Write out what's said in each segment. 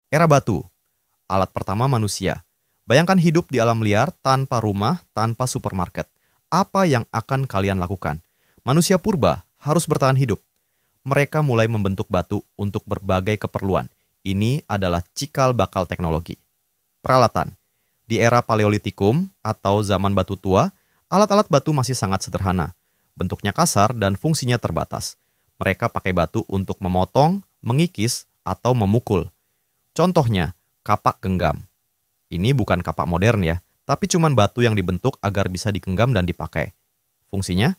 Era batu, alat pertama manusia. Bayangkan hidup di alam liar tanpa rumah, tanpa supermarket. Apa yang akan kalian lakukan? Manusia purba harus bertahan hidup. Mereka mulai membentuk batu untuk berbagai keperluan. Ini adalah cikal bakal teknologi. Peralatan. Di era Paleolitikum atau zaman batu tua, alat-alat batu masih sangat sederhana. Bentuknya kasar dan fungsinya terbatas. Mereka pakai batu untuk memotong, mengikis, atau memukul. Contohnya, kapak genggam. Ini bukan kapak modern ya, tapi cuman batu yang dibentuk agar bisa digenggam dan dipakai. Fungsinya?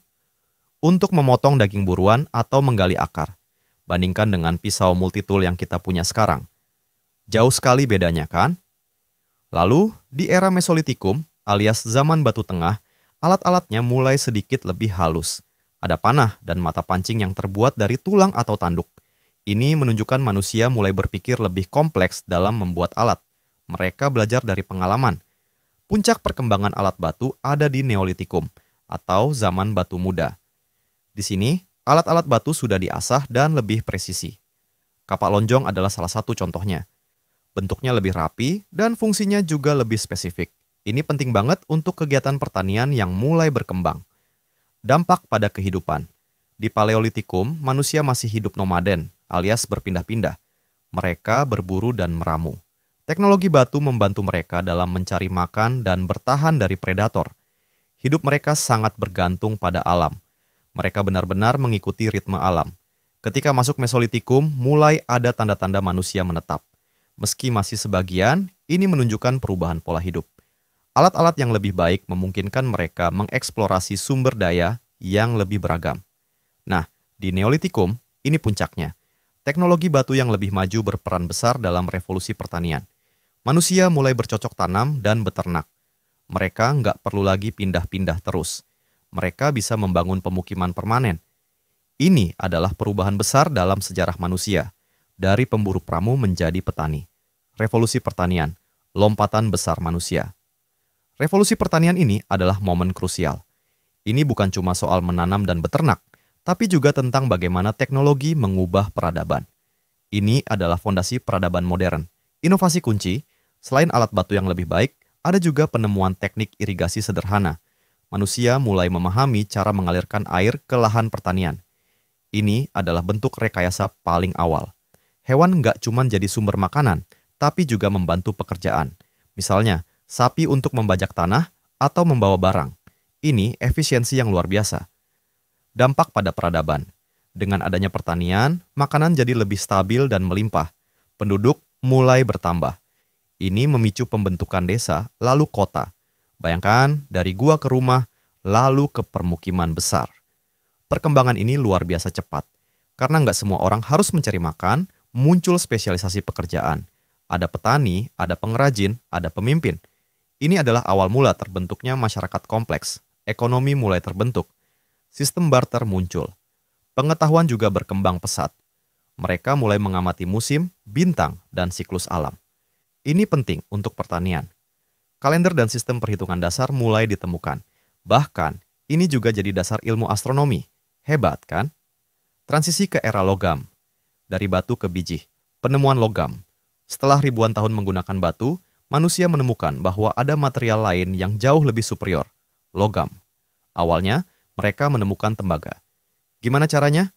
Untuk memotong daging buruan atau menggali akar. Bandingkan dengan pisau multitool yang kita punya sekarang. Jauh sekali bedanya kan? Lalu, di era Mesolitikum alias zaman batu tengah, alat-alatnya mulai sedikit lebih halus. Ada panah dan mata pancing yang terbuat dari tulang atau tanduk. Ini menunjukkan manusia mulai berpikir lebih kompleks dalam membuat alat. Mereka belajar dari pengalaman. Puncak perkembangan alat batu ada di Neolitikum atau zaman batu muda. Di sini, alat-alat batu sudah diasah dan lebih presisi. Kapak lonjong adalah salah satu contohnya. Bentuknya lebih rapi dan fungsinya juga lebih spesifik. Ini penting banget untuk kegiatan pertanian yang mulai berkembang. Dampak pada kehidupan. Di Paleolitikum, manusia masih hidup nomaden, alias berpindah-pindah. Mereka berburu dan meramu. Teknologi batu membantu mereka dalam mencari makan dan bertahan dari predator. Hidup mereka sangat bergantung pada alam. Mereka benar-benar mengikuti ritme alam. Ketika masuk Mesolitikum, mulai ada tanda-tanda manusia menetap. Meski masih sebagian, ini menunjukkan perubahan pola hidup. Alat-alat yang lebih baik memungkinkan mereka mengeksplorasi sumber daya yang lebih beragam. Nah, di Neolitikum, ini puncaknya. Teknologi batu yang lebih maju berperan besar dalam revolusi pertanian. Manusia mulai bercocok tanam dan beternak. Mereka nggak perlu lagi pindah-pindah terus. Mereka bisa membangun pemukiman permanen. Ini adalah perubahan besar dalam sejarah manusia, dari pemburu pramu menjadi petani. Revolusi pertanian, lompatan besar manusia. Revolusi pertanian ini adalah momen krusial. Ini bukan cuma soal menanam dan beternak, tapi juga tentang bagaimana teknologi mengubah peradaban. Ini adalah fondasi peradaban modern. Inovasi kunci, selain alat batu yang lebih baik, ada juga penemuan teknik irigasi sederhana. Manusia mulai memahami cara mengalirkan air ke lahan pertanian. Ini adalah bentuk rekayasa paling awal. Hewan nggak cuma jadi sumber makanan, tapi juga membantu pekerjaan. Misalnya, sapi untuk membajak tanah atau membawa barang. Ini efisiensi yang luar biasa. Dampak pada peradaban. Dengan adanya pertanian, makanan jadi lebih stabil dan melimpah. Penduduk mulai bertambah. Ini memicu pembentukan desa, lalu kota. Bayangkan, dari gua ke rumah, lalu ke permukiman besar. Perkembangan ini luar biasa cepat. Karena nggak semua orang harus mencari makan, muncul spesialisasi pekerjaan. Ada petani, ada pengrajin, ada pemimpin. Ini adalah awal mula terbentuknya masyarakat kompleks. Ekonomi mulai terbentuk. Sistem barter muncul. Pengetahuan juga berkembang pesat. Mereka mulai mengamati musim, bintang, dan siklus alam. Ini penting untuk pertanian. Kalender dan sistem perhitungan dasar mulai ditemukan. Bahkan, ini juga jadi dasar ilmu astronomi. Hebat kan? Transisi ke era logam. Dari batu ke biji. Penemuan logam. Setelah ribuan tahun menggunakan batu, manusia menemukan bahwa ada material lain yang jauh lebih superior. Logam. Awalnya, mereka menemukan tembaga. Gimana caranya?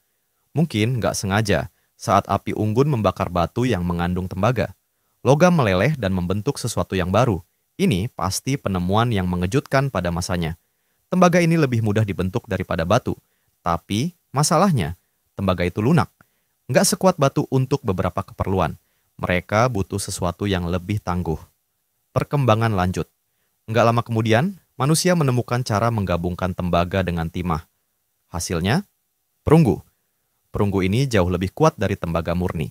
Mungkin nggak sengaja saat api unggun membakar batu yang mengandung tembaga. Logam meleleh dan membentuk sesuatu yang baru. Ini pasti penemuan yang mengejutkan pada masanya. Tembaga ini lebih mudah dibentuk daripada batu. Tapi, masalahnya, tembaga itu lunak. Nggak sekuat batu untuk beberapa keperluan. Mereka butuh sesuatu yang lebih tangguh. Perkembangan lanjut. Nggak lama kemudian, manusia menemukan cara menggabungkan tembaga dengan timah. Hasilnya, perunggu. Perunggu ini jauh lebih kuat dari tembaga murni.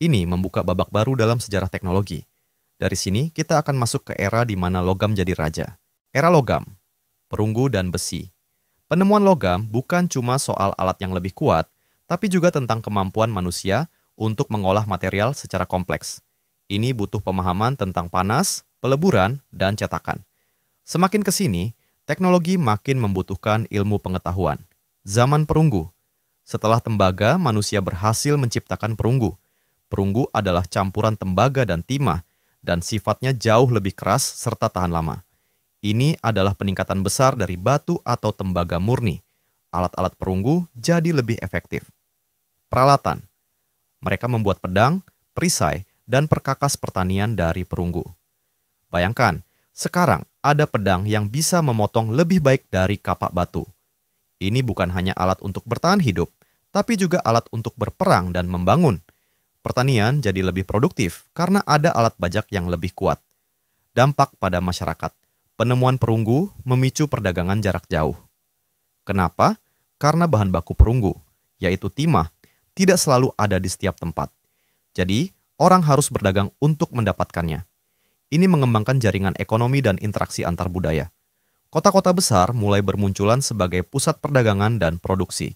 Ini membuka babak baru dalam sejarah teknologi. Dari sini, kita akan masuk ke era di mana logam jadi raja. Era logam, perunggu dan besi. Penemuan logam bukan cuma soal alat yang lebih kuat, tapi juga tentang kemampuan manusia untuk mengolah material secara kompleks. Ini butuh pemahaman tentang panas, peleburan, dan cetakan. Semakin ke sini, teknologi makin membutuhkan ilmu pengetahuan. Zaman perunggu. Setelah tembaga, manusia berhasil menciptakan perunggu. perunggu adalah campuran tembaga dan timah, dan sifatnya jauh lebih keras serta tahan lama. Ini adalah peningkatan besar dari batu atau tembaga murni. Alat-alat perunggu jadi lebih efektif. Peralatan. Mereka membuat pedang, perisai, dan perkakas pertanian dari perunggu. Bayangkan, sekarang ada pedang yang bisa memotong lebih baik dari kapak batu. Ini bukan hanya alat untuk bertahan hidup, tapi juga alat untuk berperang dan membangun. Pertanian jadi lebih produktif karena ada alat bajak yang lebih kuat. Dampak pada masyarakat. Penemuan perunggu memicu perdagangan jarak jauh. Kenapa? Karena bahan baku perunggu, yaitu timah, tidak selalu ada di setiap tempat. Jadi, orang harus berdagang untuk mendapatkannya. Ini mengembangkan jaringan ekonomi dan interaksi antar budaya. Kota-kota besar mulai bermunculan sebagai pusat perdagangan dan produksi.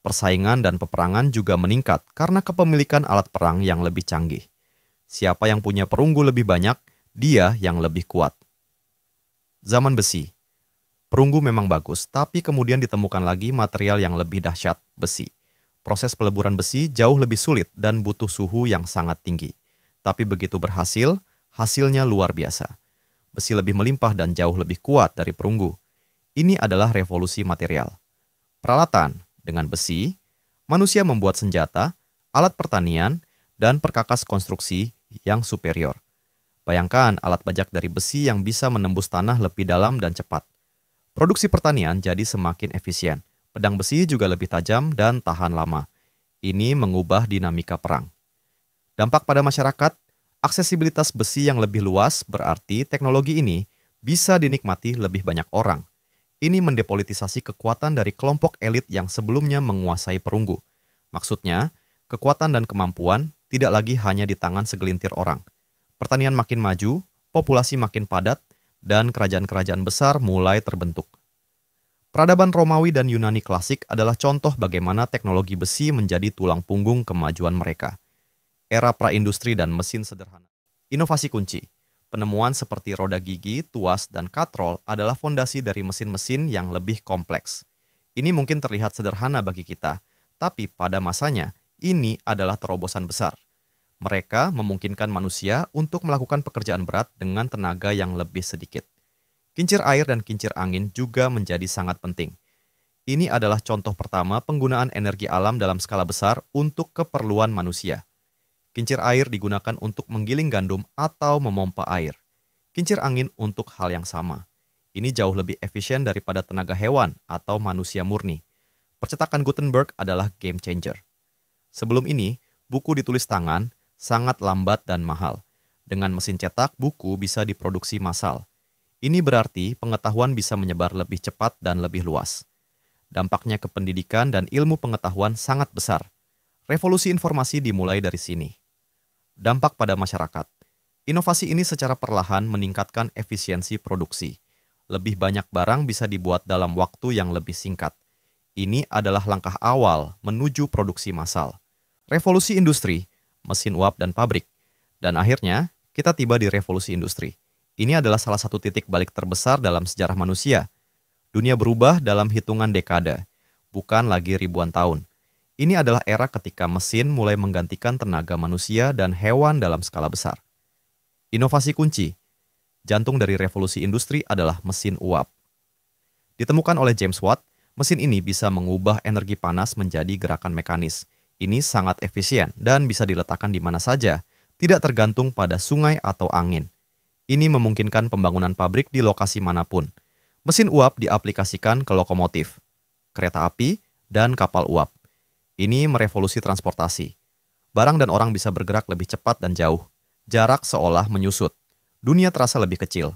Persaingan dan peperangan juga meningkat karena kepemilikan alat perang yang lebih canggih. Siapa yang punya perunggu lebih banyak, dia yang lebih kuat. Zaman besi. Perunggu memang bagus, tapi kemudian ditemukan lagi material yang lebih dahsyat, besi. Proses peleburan besi jauh lebih sulit dan butuh suhu yang sangat tinggi. Tapi begitu berhasil, hasilnya luar biasa. Besi lebih melimpah dan jauh lebih kuat dari perunggu. Ini adalah revolusi material. Peralatan, dengan besi, manusia membuat senjata, alat pertanian, dan perkakas konstruksi yang superior. Bayangkan alat bajak dari besi yang bisa menembus tanah lebih dalam dan cepat. Produksi pertanian jadi semakin efisien. Pedang besi juga lebih tajam dan tahan lama. Ini mengubah dinamika perang. Dampak pada masyarakat, aksesibilitas besi yang lebih luas berarti teknologi ini bisa dinikmati lebih banyak orang. Ini mendepolitisasi kekuatan dari kelompok elit yang sebelumnya menguasai perunggu. Maksudnya, kekuatan dan kemampuan tidak lagi hanya di tangan segelintir orang. Pertanian makin maju, populasi makin padat, dan kerajaan-kerajaan besar mulai terbentuk. Peradaban Romawi dan Yunani klasik adalah contoh bagaimana teknologi besi menjadi tulang punggung kemajuan mereka. Era praindustri dan mesin sederhana. Inovasi kunci. Penemuan seperti roda gigi, tuas, dan katrol adalah fondasi dari mesin-mesin yang lebih kompleks. Ini mungkin terlihat sederhana bagi kita, tapi pada masanya ini adalah terobosan besar. Mereka memungkinkan manusia untuk melakukan pekerjaan berat dengan tenaga yang lebih sedikit. Kincir air dan kincir angin juga menjadi sangat penting. Ini adalah contoh pertama penggunaan energi alam dalam skala besar untuk keperluan manusia. Kincir air digunakan untuk menggiling gandum atau memompa air. Kincir angin untuk hal yang sama. Ini jauh lebih efisien daripada tenaga hewan atau manusia murni. Percetakan Gutenberg adalah game changer. Sebelum ini, buku ditulis tangan sangat lambat dan mahal. Dengan mesin cetak, buku bisa diproduksi massal. Ini berarti pengetahuan bisa menyebar lebih cepat dan lebih luas. Dampaknya ke pendidikan dan ilmu pengetahuan sangat besar. Revolusi informasi dimulai dari sini. Dampak pada masyarakat. Inovasi ini secara perlahan meningkatkan efisiensi produksi. Lebih banyak barang bisa dibuat dalam waktu yang lebih singkat. Ini adalah langkah awal menuju produksi massal. Revolusi industri, mesin uap dan pabrik. Dan akhirnya, kita tiba di revolusi industri. Ini adalah salah satu titik balik terbesar dalam sejarah manusia. Dunia berubah dalam hitungan dekade, bukan lagi ribuan tahun. Ini adalah era ketika mesin mulai menggantikan tenaga manusia dan hewan dalam skala besar. Inovasi kunci. Jantung dari revolusi industri adalah mesin uap. Ditemukan oleh James Watt, mesin ini bisa mengubah energi panas menjadi gerakan mekanis. Ini sangat efisien dan bisa diletakkan di mana saja, tidak tergantung pada sungai atau angin. Ini memungkinkan pembangunan pabrik di lokasi manapun. Mesin uap diaplikasikan ke lokomotif, kereta api, dan kapal uap. Ini merevolusi transportasi. Barang dan orang bisa bergerak lebih cepat dan jauh. Jarak seolah menyusut. Dunia terasa lebih kecil.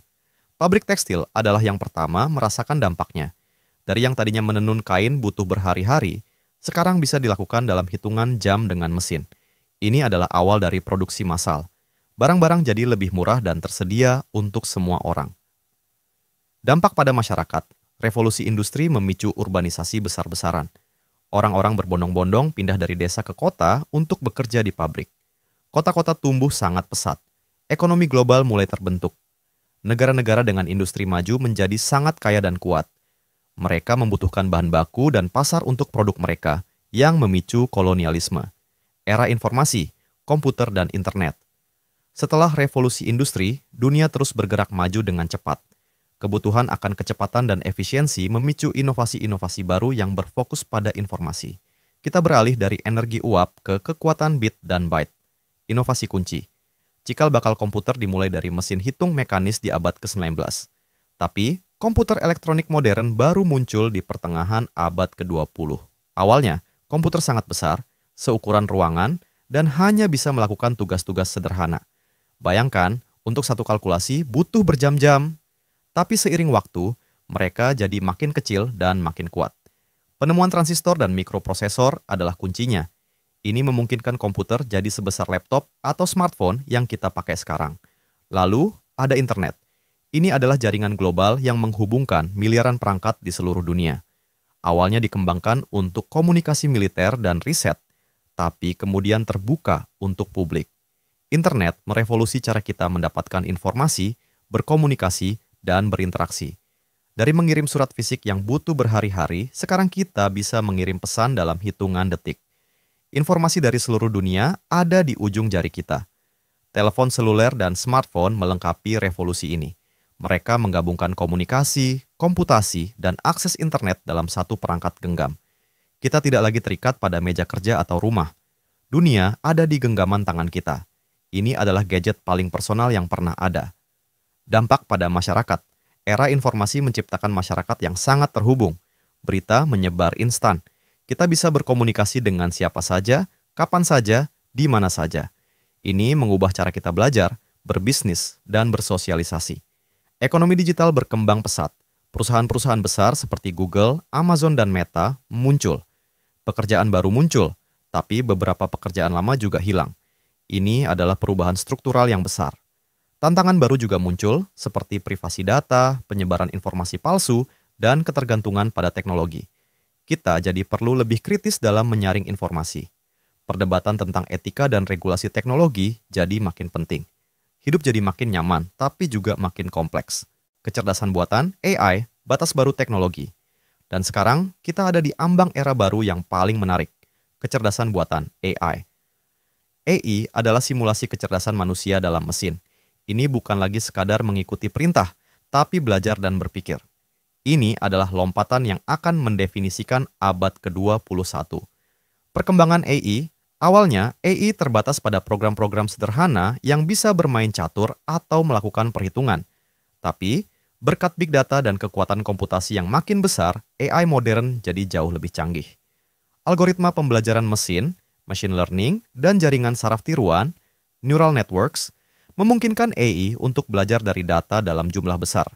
Pabrik tekstil adalah yang pertama merasakan dampaknya. Dari yang tadinya menenun kain butuh berhari-hari, sekarang bisa dilakukan dalam hitungan jam dengan mesin. Ini adalah awal dari produksi massal. Barang-barang jadi lebih murah dan tersedia untuk semua orang. Dampak pada masyarakat. Revolusi industri memicu urbanisasi besar-besaran. Orang-orang berbondong-bondong pindah dari desa ke kota untuk bekerja di pabrik. Kota-kota tumbuh sangat pesat. Ekonomi global mulai terbentuk. Negara-negara dengan industri maju menjadi sangat kaya dan kuat. Mereka membutuhkan bahan baku dan pasar untuk produk mereka yang memicu kolonialisme. Era informasi. komputer, dan internet. Setelah revolusi industri, dunia terus bergerak maju dengan cepat. Kebutuhan akan kecepatan dan efisiensi memicu inovasi-inovasi baru yang berfokus pada informasi. Kita beralih dari energi uap ke kekuatan bit dan byte. Inovasi kunci. Cikal bakal komputer dimulai dari mesin hitung mekanis di abad ke-19. Tapi, komputer elektronik modern baru muncul di pertengahan abad ke-20. Awalnya, komputer sangat besar, seukuran ruangan, dan hanya bisa melakukan tugas-tugas sederhana. Bayangkan, untuk satu kalkulasi butuh berjam-jam. Tapi seiring waktu, mereka jadi makin kecil dan makin kuat. Penemuan transistor dan mikroprosesor adalah kuncinya. Ini memungkinkan komputer jadi sebesar laptop atau smartphone yang kita pakai sekarang. Lalu, ada internet. Ini adalah jaringan global yang menghubungkan miliaran perangkat di seluruh dunia. Awalnya dikembangkan untuk komunikasi militer dan riset, tapi kemudian terbuka untuk publik. Internet merevolusi cara kita mendapatkan informasi, berkomunikasi, dan berinteraksi. Dari mengirim surat fisik yang butuh berhari-hari, sekarang kita bisa mengirim pesan dalam hitungan detik. Informasi dari seluruh dunia ada di ujung jari kita. Telepon seluler dan smartphone melengkapi revolusi ini. Mereka menggabungkan komunikasi, komputasi, dan akses internet dalam satu perangkat genggam. Kita tidak lagi terikat pada meja kerja atau rumah. Dunia ada di genggaman tangan kita. Ini adalah gadget paling personal yang pernah ada. Dampak pada masyarakat. Era informasi menciptakan masyarakat yang sangat terhubung. Berita menyebar instan. Kita bisa berkomunikasi dengan siapa saja, kapan saja, di mana saja. Ini mengubah cara kita belajar, berbisnis, dan bersosialisasi. Ekonomi digital berkembang pesat. Perusahaan-perusahaan besar seperti Google, Amazon, dan Meta muncul. Pekerjaan baru muncul, tapi beberapa pekerjaan lama juga hilang. Ini adalah perubahan struktural yang besar. Tantangan baru juga muncul, seperti privasi data, penyebaran informasi palsu, dan ketergantungan pada teknologi. Kita jadi perlu lebih kritis dalam menyaring informasi. Perdebatan tentang etika dan regulasi teknologi jadi makin penting. Hidup jadi makin nyaman, tapi juga makin kompleks. Kecerdasan buatan, AI, batas baru teknologi. Dan sekarang, kita ada di ambang era baru yang paling menarik. Kecerdasan buatan, AI. AI adalah simulasi kecerdasan manusia dalam mesin. Ini bukan lagi sekadar mengikuti perintah, tapi belajar dan berpikir. Ini adalah lompatan yang akan mendefinisikan abad ke-21. Perkembangan AI, awalnya AI terbatas pada program-program sederhana yang bisa bermain catur atau melakukan perhitungan. Tapi, berkat big data dan kekuatan komputasi yang makin besar, AI modern jadi jauh lebih canggih. Algoritma pembelajaran mesin, machine learning, dan jaringan saraf tiruan, neural networks, memungkinkan AI untuk belajar dari data dalam jumlah besar.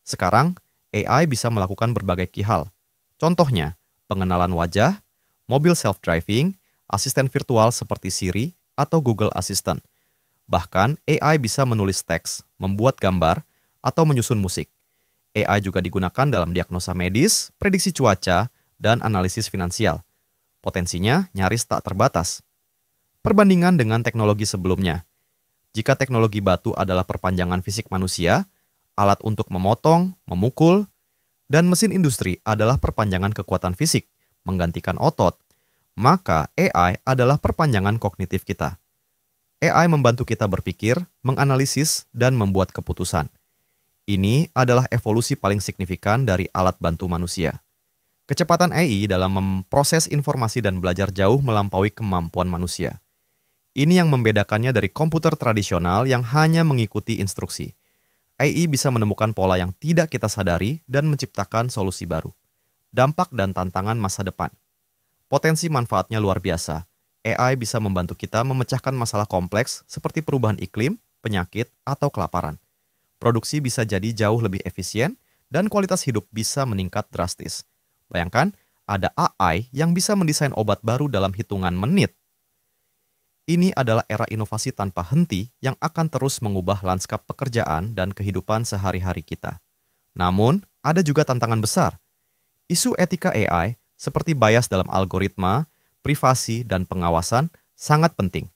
Sekarang, AI bisa melakukan berbagai hal. Contohnya, pengenalan wajah, mobil self-driving, asisten virtual seperti Siri atau Google Assistant. Bahkan, AI bisa menulis teks, membuat gambar, atau menyusun musik. AI juga digunakan dalam diagnosa medis, prediksi cuaca, dan analisis finansial. Potensinya nyaris tak terbatas. Perbandingan dengan teknologi sebelumnya. Jika teknologi batu adalah perpanjangan fisik manusia, alat untuk memotong, memukul, dan mesin industri adalah perpanjangan kekuatan fisik, menggantikan otot, maka AI adalah perpanjangan kognitif kita. AI membantu kita berpikir, menganalisis, dan membuat keputusan. Ini adalah evolusi paling signifikan dari alat bantu manusia. Kecepatan AI dalam memproses informasi dan belajar jauh melampaui kemampuan manusia. Ini yang membedakannya dari komputer tradisional yang hanya mengikuti instruksi. AI bisa menemukan pola yang tidak kita sadari dan menciptakan solusi baru. Dampak dan tantangan masa depan. Potensi manfaatnya luar biasa. AI bisa membantu kita memecahkan masalah kompleks seperti perubahan iklim, penyakit, atau kelaparan. Produksi bisa jadi jauh lebih efisien dan kualitas hidup bisa meningkat drastis. Bayangkan, ada AI yang bisa mendesain obat baru dalam hitungan menit. Ini adalah era inovasi tanpa henti yang akan terus mengubah lanskap pekerjaan dan kehidupan sehari-hari kita. Namun, ada juga tantangan besar. Isu etika AI, seperti bias dalam algoritma, privasi, dan pengawasan, sangat penting.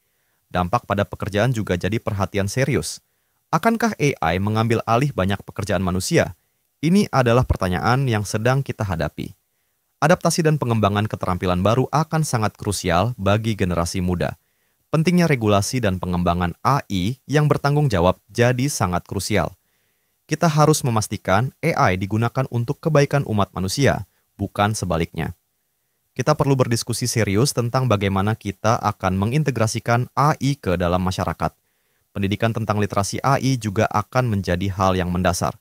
Dampak pada pekerjaan juga jadi perhatian serius. Akankah AI mengambil alih banyak pekerjaan manusia? Ini adalah pertanyaan yang sedang kita hadapi. Adaptasi dan pengembangan keterampilan baru akan sangat krusial bagi generasi muda. Pentingnya regulasi dan pengembangan AI yang bertanggung jawab jadi sangat krusial. Kita harus memastikan AI digunakan untuk kebaikan umat manusia, bukan sebaliknya. Kita perlu berdiskusi serius tentang bagaimana kita akan mengintegrasikan AI ke dalam masyarakat. Pendidikan tentang literasi AI juga akan menjadi hal yang mendasar,